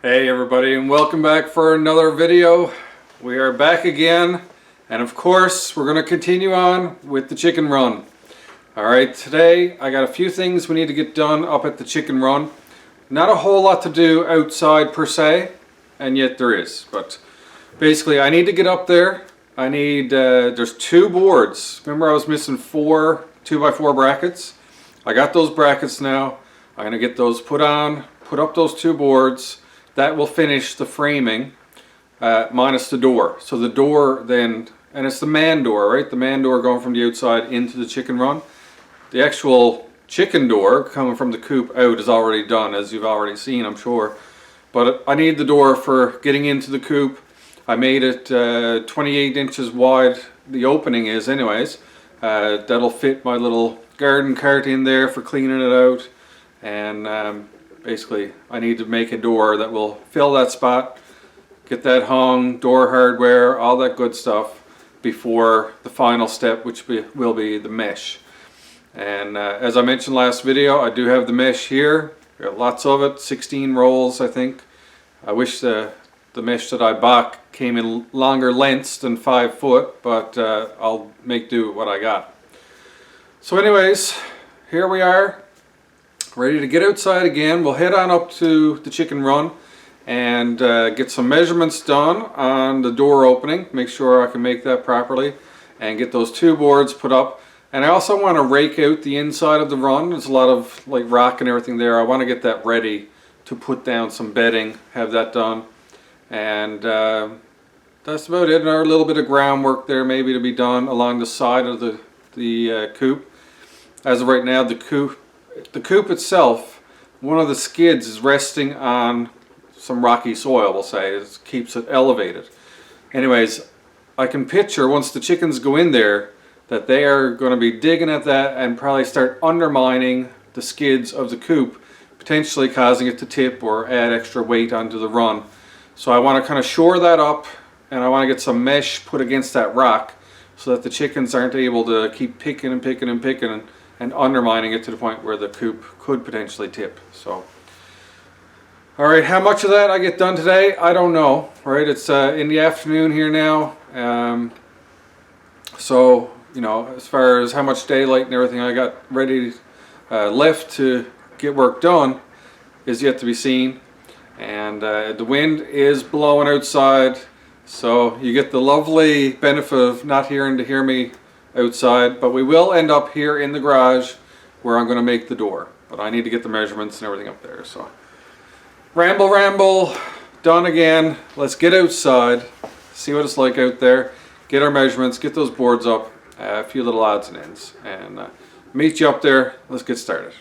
Hey everybody, and welcome back for another video. We are back again, and of course we're going to continue on with the chicken run. Alright, today I got a few things we need to get done up at the chicken run. Not a whole lot to do outside per se, and yet there is. But basically I need to get up there. I need, there's two boards. Remember I was missing four 2x4 brackets? I got those brackets now. I'm going to get those put on, put up those two boards. That will finish the framing minus the door. So the door then, and it's the man door, right? The man door going from the outside into the chicken run. The actual chicken door coming from the coop out is already done, as you've already seen, I'm sure. But I need the door for getting into the coop. I made it 28 inches wide, the opening is anyways. That'll fit my little garden cart in there for cleaning it out. And basically I need to make a door that will fill that spot, get that hung, door hardware, all that good stuff before the final step, which will be the mesh. And as I mentioned last video, I do have the mesh here. Got lots of it, 16 rolls I think. I wish the mesh that I bought came in longer lengths than 5 foot, but I'll make do with what I got. So anyways, here we are. Ready to get outside again. We'll head on up to the chicken run and get some measurements done on the door opening. Make sure I can make that properly and get those two boards put up. And I also want to rake out the inside of the run. There's a lot of like rock and everything there. I want to get that ready to put down some bedding, have that done. And that's about it. Another little bit of groundwork there maybe to be done along the side of the coop. As of right now, the coop itself, one of the skids is resting on some rocky soil, we'll say. It keeps it elevated. Anyways, I can picture once the chickens go in there that they are going to be digging at that and probably start undermining the skids of the coop, potentially causing it to tip or add extra weight onto the run. So I want to kind of shore that up, and I want to get some mesh put against that rock so that the chickens aren't able to keep picking and picking and picking and undermining it to the point where the coop could potentially tip. So, all right, how much of that I get done today, I don't know. Right, it's in the afternoon here now. So, you know, as far as how much daylight and everything I got ready left to get work done is yet to be seen. And the wind is blowing outside, so you get the lovely benefit of not hear me outside, but we will end up here in the garage where I'm going to make the door. But I need to get the measurements and everything up there. So ramble, done again. Let's get outside, see what it's like out there, get our measurements, get those boards up, a few little odds and ends, and meet you up there. Let's get started.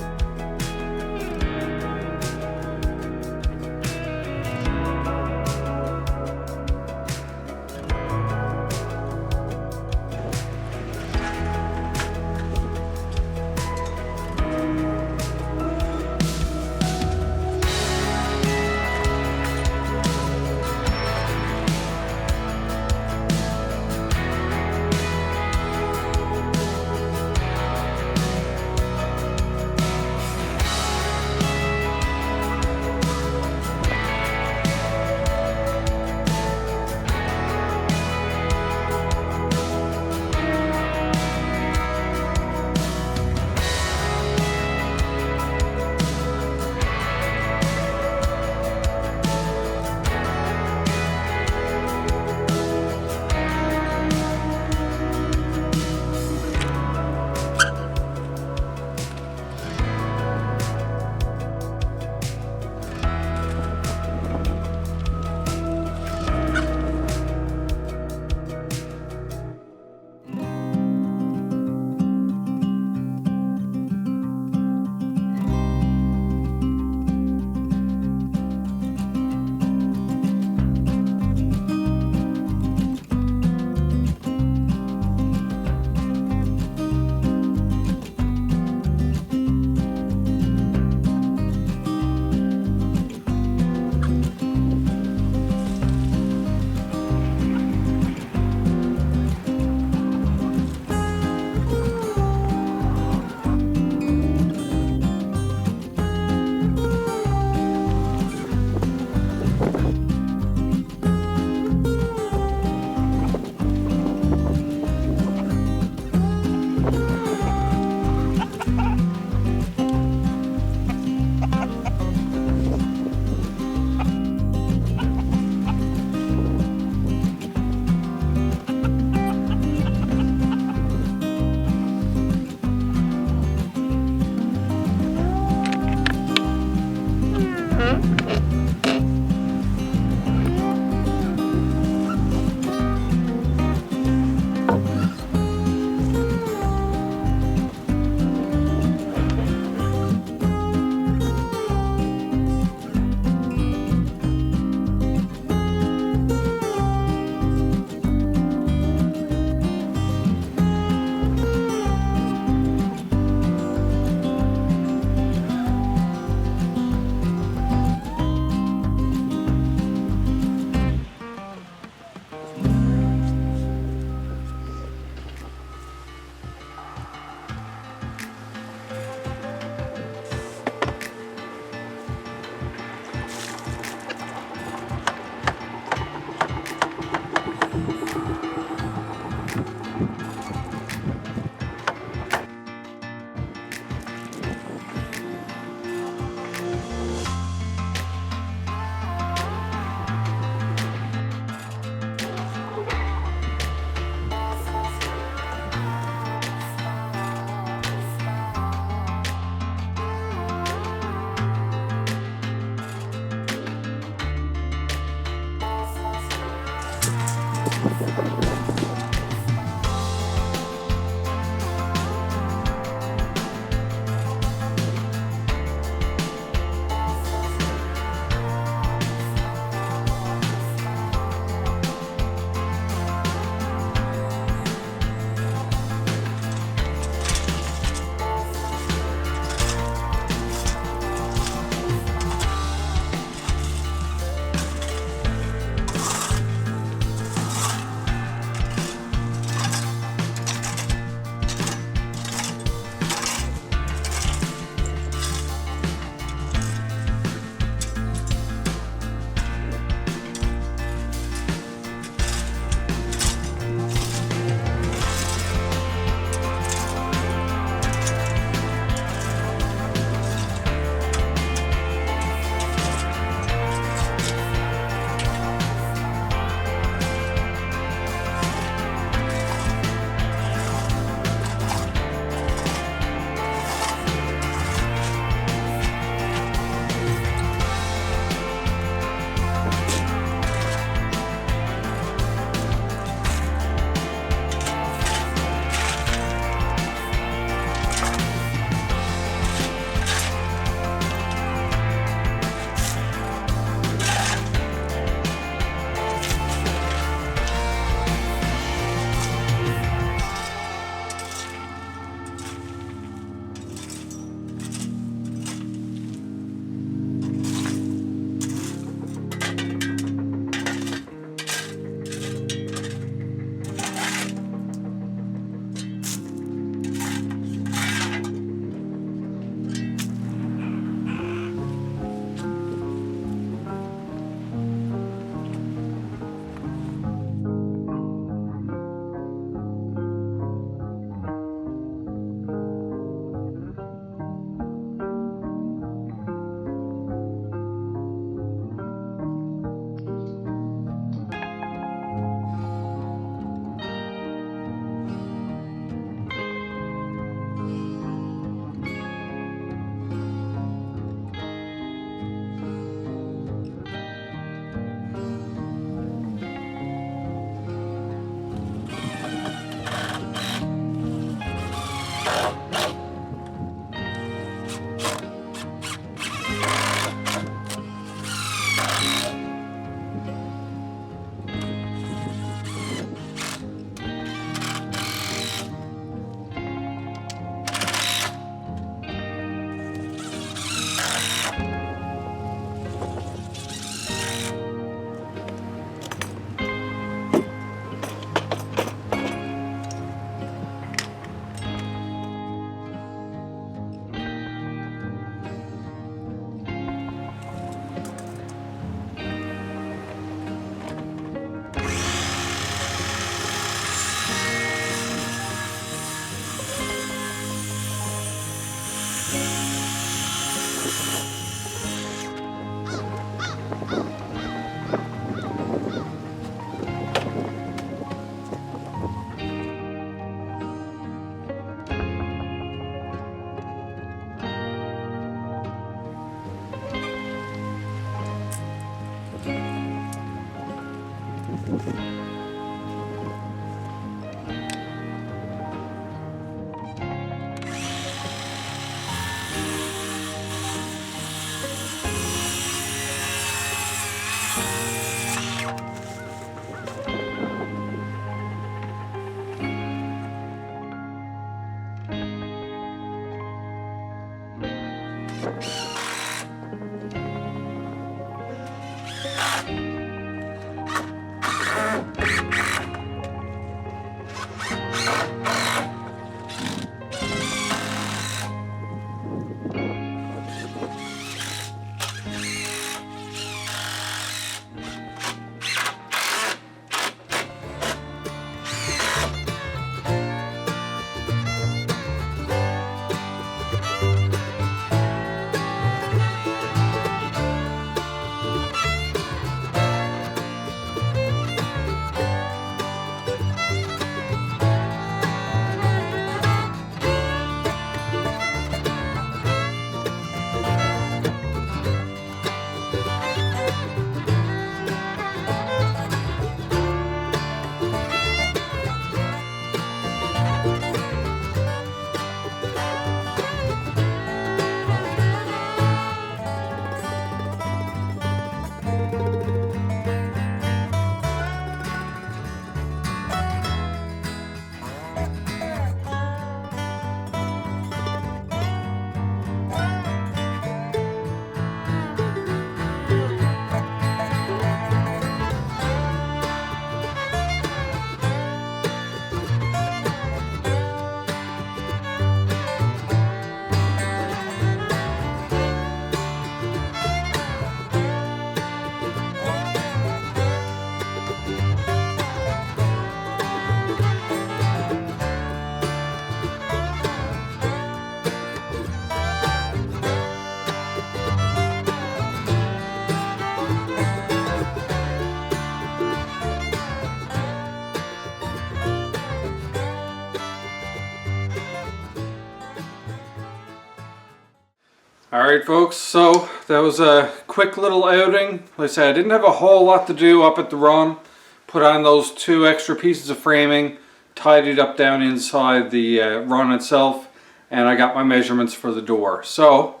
Alright folks, so that was a quick little outing. Like I said, I didn't have a whole lot to do up at the run. Put on those 2 extra pieces of framing, tidied up down inside the run itself, and I got my measurements for the door. So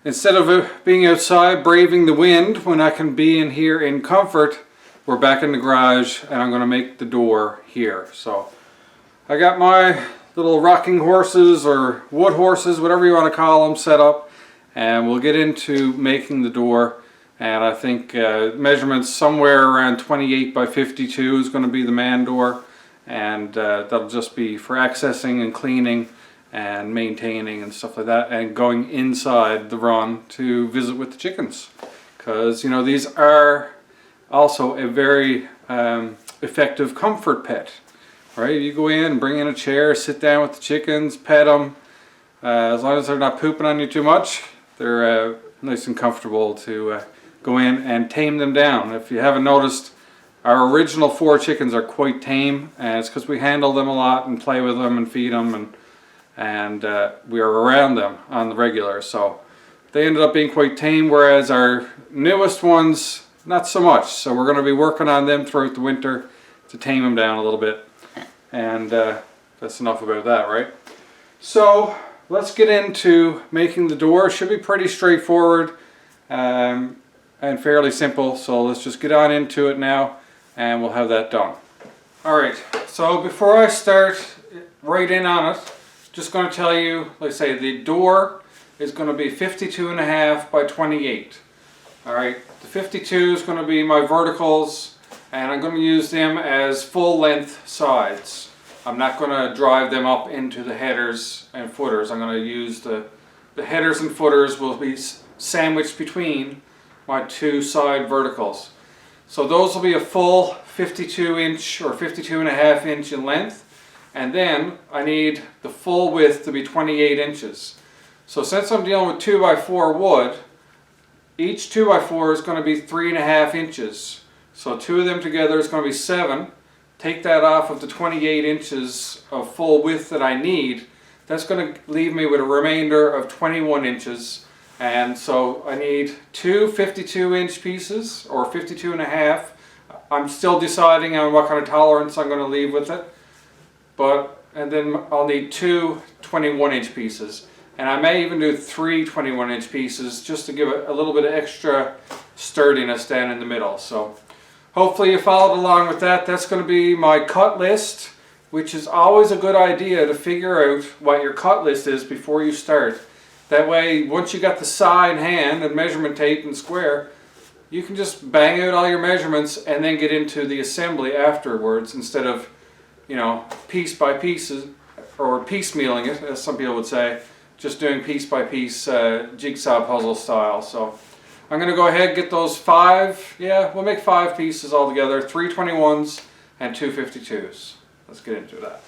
instead of being outside braving the wind when I can be in here in comfort, we're back in the garage and I'm going to make the door here. So I got my little rocking horses or wood horses, whatever you want to call them, set up, and we'll get into making the door. And I think measurements somewhere around 28 by 52 is going to be the man door, and that'll just be for accessing and cleaning and maintaining and stuff like that, and going inside the run to visit with the chickens, because you know these are also a very effective comfort pet, right? You go in, bring in a chair, sit down with the chickens, pet them. As long as they're not pooping on you too much, they're nice and comfortable to go in and tame them down. If you haven't noticed, our original 4 chickens are quite tame, and it's because we handle them a lot and play with them and feed them, and we are around them on the regular. So they ended up being quite tame, whereas our newest ones, not so much. So we're going to be working on them throughout the winter to tame them down a little bit. And that's enough about that, right? So let's get into making the door. It should be pretty straightforward and fairly simple. So let's just get on into it now and we'll have that done. Alright, so before I start right in on it, just going to tell you, like I say, the door is going to be 52.5 by 28. Alright, the 52 is going to be my verticals, and I'm going to use them as full length sides. I'm not going to drive them up into the headers and footers. I'm going to use the headers and footers will be sandwiched between my 2 side verticals. So those will be a full 52 inch or 52.5 inch in length, and then I need the full width to be 28 inches. So since I'm dealing with 2x4 wood, each 2x4 is going to be 3.5 inches. So 2 of them together is going to be 7. Take that off of the 28 inches of full width that I need. That's going to leave me with a remainder of 21 inches. And so I need 2 52-inch pieces, or 52.5. I'm still deciding on what kind of tolerance I'm going to leave with it. And then I'll need 2 21-inch pieces. And I may even do 3 21-inch pieces just to give it a little bit of extra sturdiness down in the middle. So hopefully you followed along with that. That's going to be my cut list, which is always a good idea to figure out what your cut list is before you start. That way, once you got the saw in hand and measurement tape and square, you can just bang out all your measurements and then get into the assembly afterwards, instead of, you know, piece by pieces, or piecemealing it, as some people would say, just doing piece by piece jigsaw puzzle style. So I'm going to go ahead and get those 5, we'll make 5 pieces altogether, 3 21s and 2 52s. Let's get into that.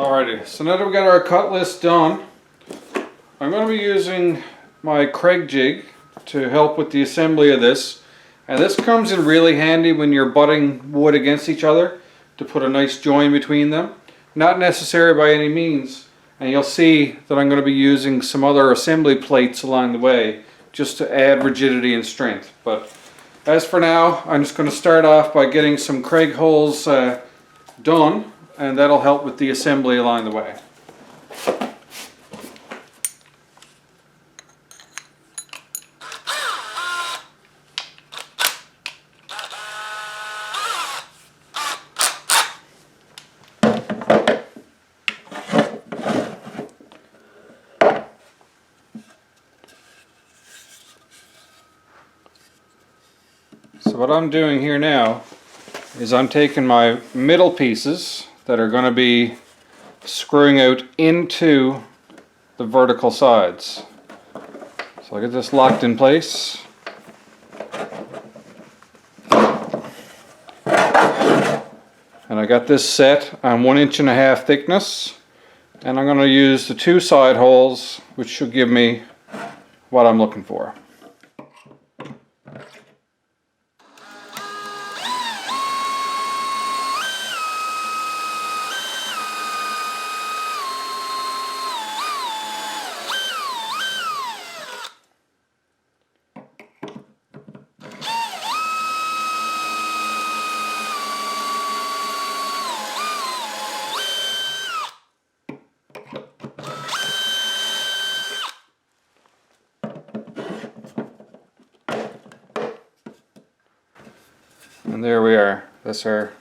Alrighty, so now that we got our cut list done, I'm going to be using my Kreg jig to help with the assembly of this. And this comes in really handy when you're butting wood against each other to put a nice join between them. Not necessary by any means, and you'll see that I'm going to be using some other assembly plates along the way just to add rigidity and strength. But as for now, I'm just going to start off by getting some Kreg holes done, and that'll help with the assembly along the way. So what I'm doing here now is I'm taking my middle pieces that are going to be screwing out into the vertical sides. So I get this locked in place. And I got this set on 1.5 inch thickness. And I'm going to use the 2 side holes, which should give me what I'm looking for. And there we are. That's our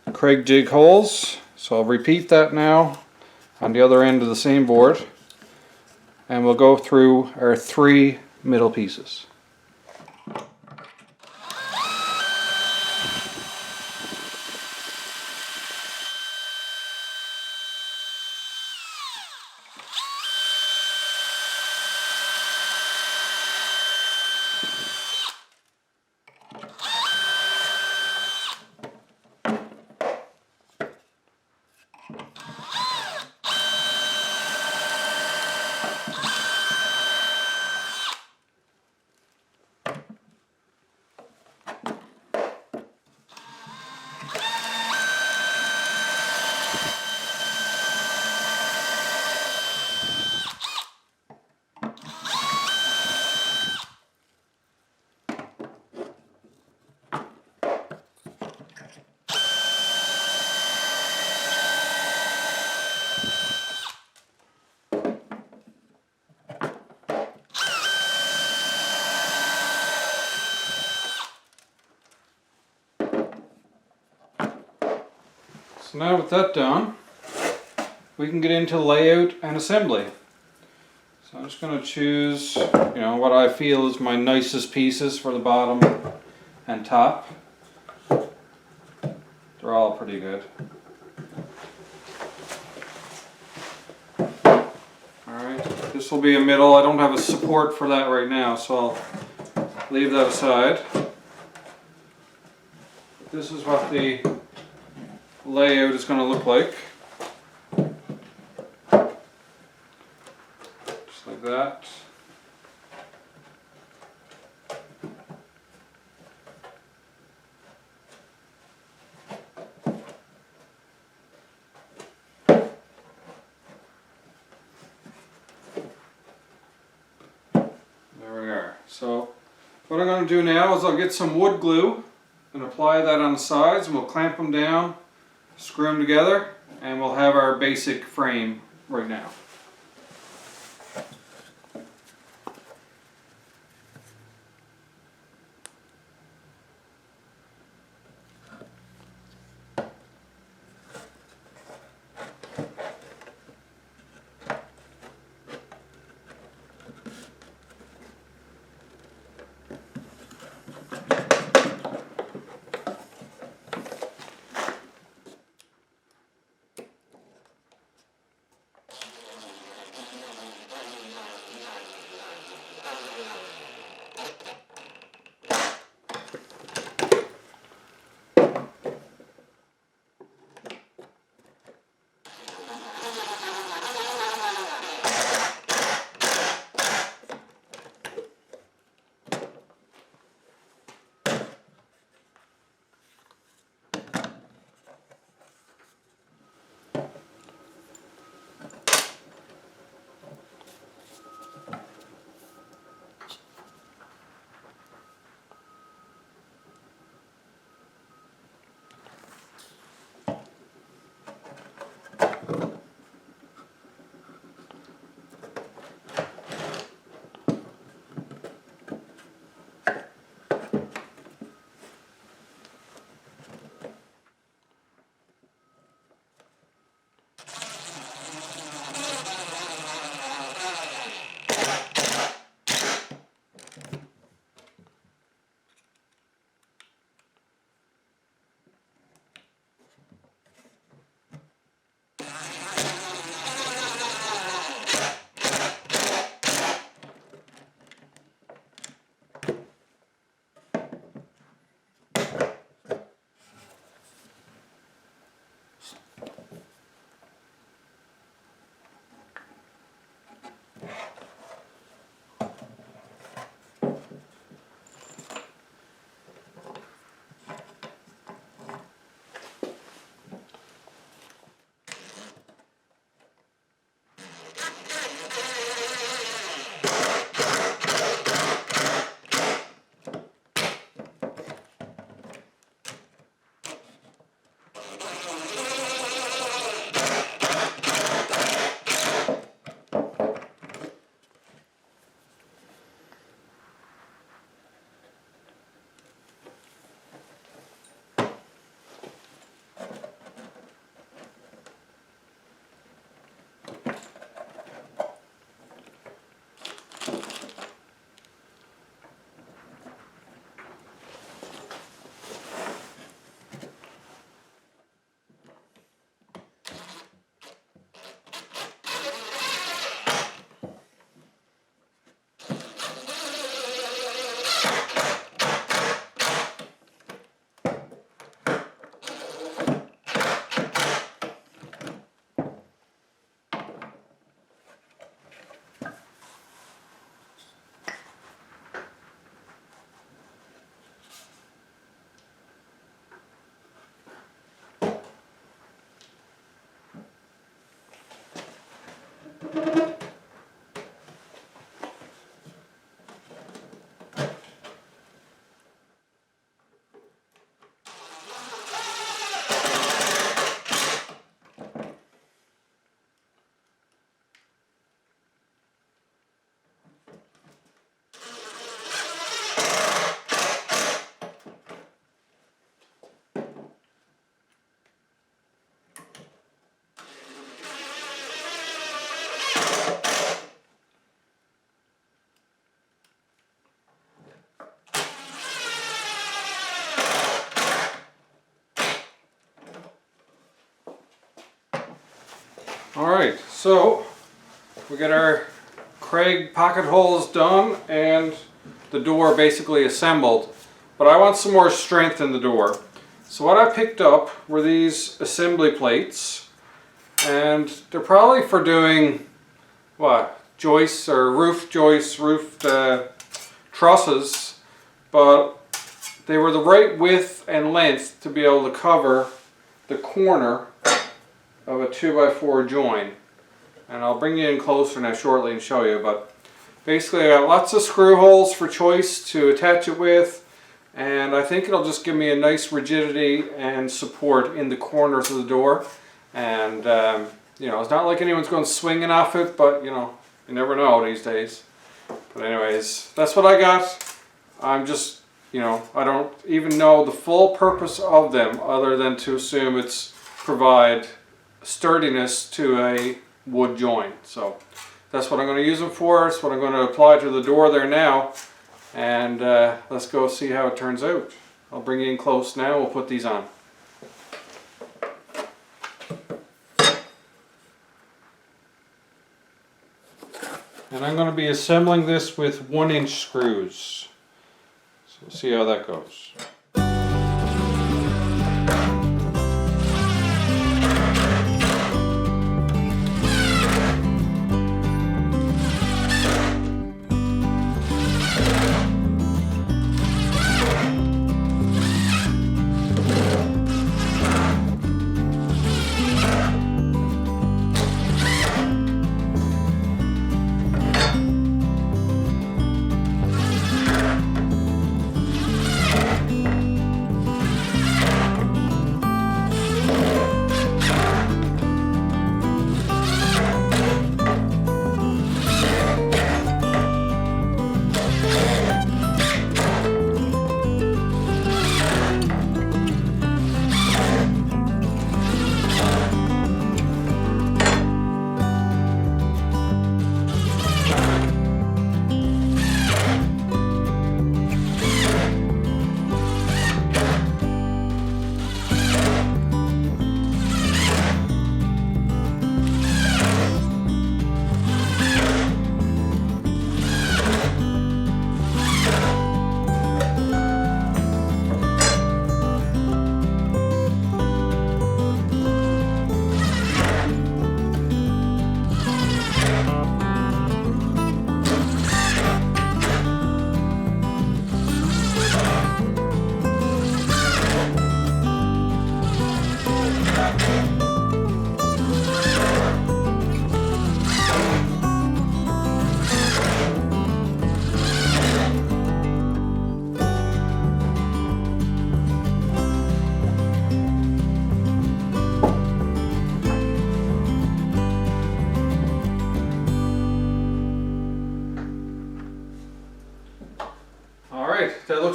Kreg jig holes. So I'll repeat that now on the other end of the same board. And we'll go through our 3 middle pieces. So now with that done, we can get into layout and assembly. So I'm just going to choose, what I feel is my nicest pieces for the bottom and top. They're all pretty good. Alright, this will be a middle. I don't have a support for that right now, so I'll leave that aside. This is what the layout is going to look like. Just like that. There we are. So what I'm going to do now is I'll get some wood glue and apply that on the sides, and we'll clamp them down, screw them together, and we'll have our basic frame right now. Alright, so we got our Kreg pocket holes done and the door basically assembled, but I want some more strength in the door. So what I picked up were these assembly plates, and they're probably for doing what, joists or roof joists, roof trusses, but they were the right width and length to be able to cover the corner of a 2x4 join. And I'll bring you in closer now shortly and show you, but basically I got lots of screw holes for choice to attach it with, and I think it'll just give me a nice rigidity and support in the corners of the door. And you know, it's not like anyone's going swinging off it, but you know, you never know these days. But anyways, that's what I got. I'm just, you know, I don't even know the full purpose of them other than to assume it's provide sturdiness to a wood joint. So that's what I'm going to use them for. It's what I'm going to apply to the door there now, and let's go see how it turns out. I'll bring you in close now. We'll put these on. And I'm going to be assembling this with 1-inch screws. So we'll see how that goes.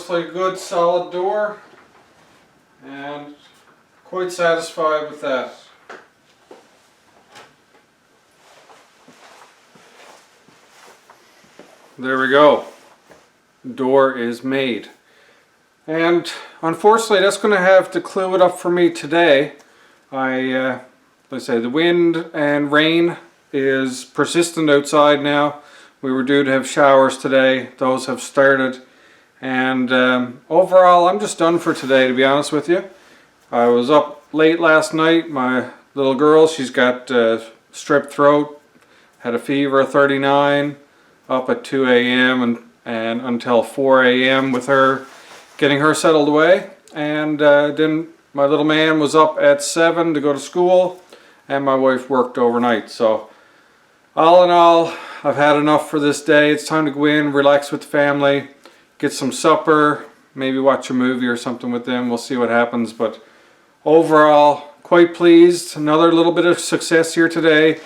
looks like a good solid door, and quite satisfied with that. There we go. Door is made. And unfortunately that's going to have to clue it up for me today. Let's say the wind and rain is persistent outside now. We were due to have showers today. Those have started. And overall I'm just done for today, to be honest with you. I was up late last night. My little girl, she's got strep throat, had a fever of 39, up at 2 a.m. and until 4 a.m. with her, getting her settled away. And then my little man was up at 7 to go to school, and my wife worked overnight. So all in all, I've had enough for this day. It's time to go in, relax with the family, get some supper, maybe watch a movie or something with them. We'll see what happens, but overall quite pleased. Another little bit of success here today.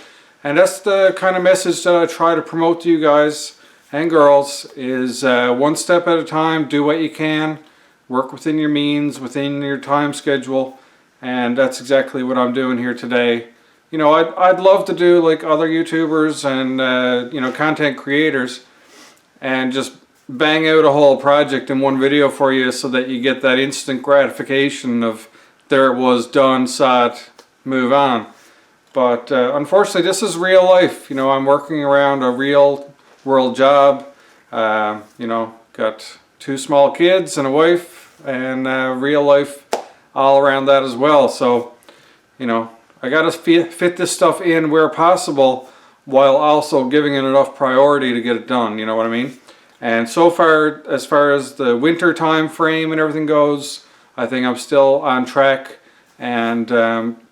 And that's the kind of message that I try to promote to you guys and girls, is one step at a time, do what you can, work within your means, within your time schedule, and that's exactly what I'm doing here today. You know, I'd love to do like other YouTubers and you know, content creators, and just bang out a whole project in one video for you so that you get that instant gratification of there it was, done, saw it, move on. But unfortunately this is real life. You know, I'm working around a real world job. You know, got 2 small kids and a wife, and real life all around that as well. So, you know, I gotta fit this stuff in where possible while also giving it enough priority to get it done, you know what I mean? And so far as the winter time frame and everything goes, I think I'm still on track. And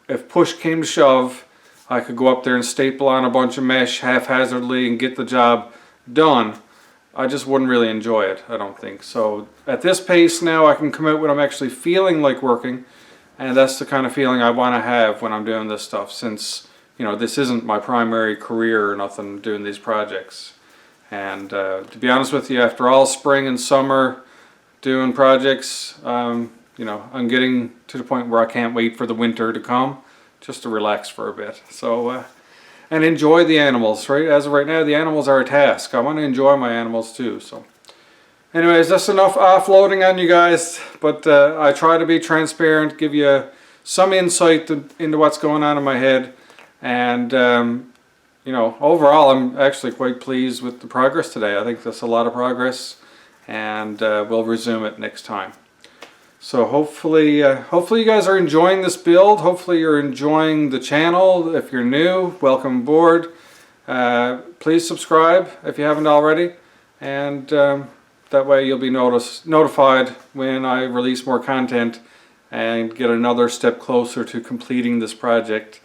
if push came to shove, I could go up there and staple on a bunch of mesh haphazardly and get the job done. I just wouldn't really enjoy it, I don't think. So at this pace now, I can come out when I'm actually feeling like working, and that's the kind of feeling I want to have when I'm doing this stuff, since, you know, this isn't my primary career or nothing, doing these projects. And to be honest with you, after all spring and summer doing projects, you know, I'm getting to the point where I can't wait for the winter to come, just to relax for a bit. So, and enjoy the animals, right? As of right now, the animals are a task. I want to enjoy my animals too. So, anyways, that's enough offloading on you guys. But I try to be transparent, give you some insight into what's going on in my head. And, you know, overall, I'm actually quite pleased with the progress today. I think that's a lot of progress. And we'll resume it next time. So hopefully you guys are enjoying this build. Hopefully you're enjoying the channel. If you're new, welcome aboard. Please subscribe if you haven't already, and that way you'll be notified when I release more content and get another step closer to completing this project.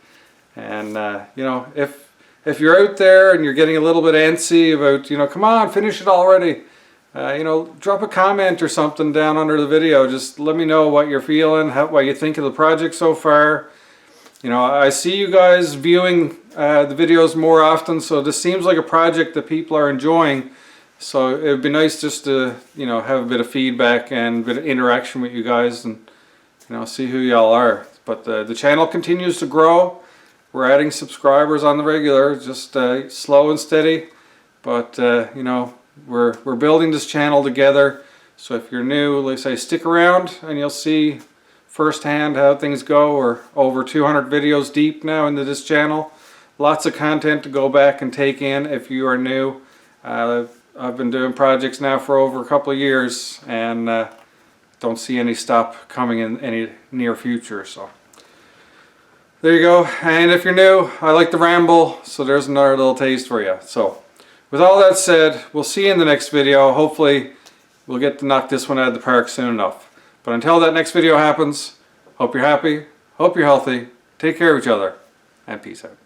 And you know, if you're out there and you're getting a little bit antsy about, you know, come on, finish it already. You know, drop a comment or something down under the video. Just let me know what you're feeling, what you think of the project so far. You know, I see you guys viewing the videos more often, so this seems like a project that people are enjoying. So it would be nice just to, you know, have a bit of feedback and a bit of interaction with you guys, and, you know, see who y'all are. But the channel continues to grow. We're adding subscribers on the regular, just slow and steady. But, you know, we're building this channel together. So if you're new, let's say, stick around and you'll see firsthand how things go. We're over 200 videos deep now into this channel. Lots of content to go back and take in if you are new. I've been doing projects now for over a couple of years, and don't see any stop coming in any near future. So there you go. And if you're new, I like to ramble, so there's another little taste for you. So with all that said, we'll see you in the next video. Hopefully we'll get to knock this one out of the park soon enough. But until that next video happens, hope you're happy, hope you're healthy, take care of each other, and peace out.